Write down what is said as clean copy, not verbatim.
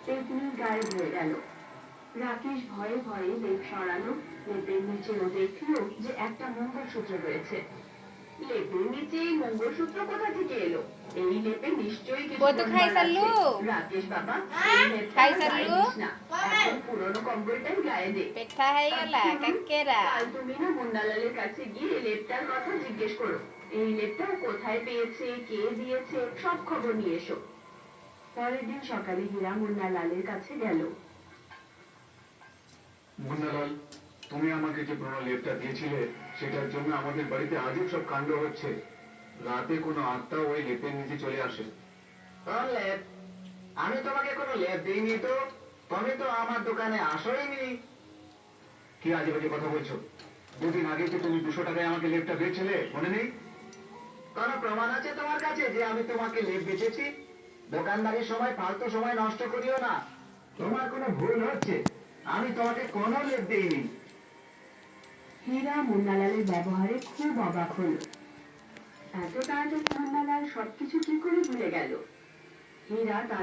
পেতনি গায়েব হয়ে গেল। রাকেশ ভয়ে ভয়ে লেপ সরালো। লেপের নিচেও দেখলো যে একটা মঙ্গলসূত্র রয়েছে। লেপের নিচে এই মঙ্গলসূত্র কোথা থেকে এলো? এই লেপে নিশ্চয়ই কিছু वो तो खाई গোলমাল আছে। सालू রাকেশ বাবা, এই লেপটা खाई আর গায়ে सालू দিস না। এখন পুরনো কম্বলটাই গায়ে দে। पेठा है गला कक्केरा কাল তুমি না মুন্নালালের কাছে গিয়ে এই লেপটার কথা জিজ্ঞেস করো। এই লেপটা কোথায় পেয়েছে, কে দিয়েছে, সব খবর নিয়ে এসো। পরের দিন সকালে হীরা মুন্নালালের কাছে গেল। মুন্নালাল, তুমি আমাকে যে পুরো লেপটা দিয়েছিলে সেটার জন্য আমাদের বাড়িতে আজও সব কাণ্ড হচ্ছে। রাতে কোনো আত্মা ওই লেপের নিচে চলে আসে। কোন লেপ? আমি তোমাকে কোনো লেপ দিইনি তো। তুমি তো আমার দোকানে আসোইনি। কি আজে বাজে কথা বলছো? দুদিন আগে তো তুমি 200 টাকায় আমাকে লেপটা বেচছিলে, মনে নেই? কোনো প্রমাণ আছে তোমার কাছে যে আমি তোমাকে লেপ বেচেছি? দোকানদারির সময় ফালতু সময় নষ্ট করিও না। তোমার কোনো ভুল হচ্ছে। আমি তোমাকে কোনো লেপ দিইনি। হীরা মুন্নালালের ব্যবহারে খুব অবাক হল। এত তাড়াতাড়ি মুন্নালাল সবকিছু কি করে ভুলে গেল? হীরা তার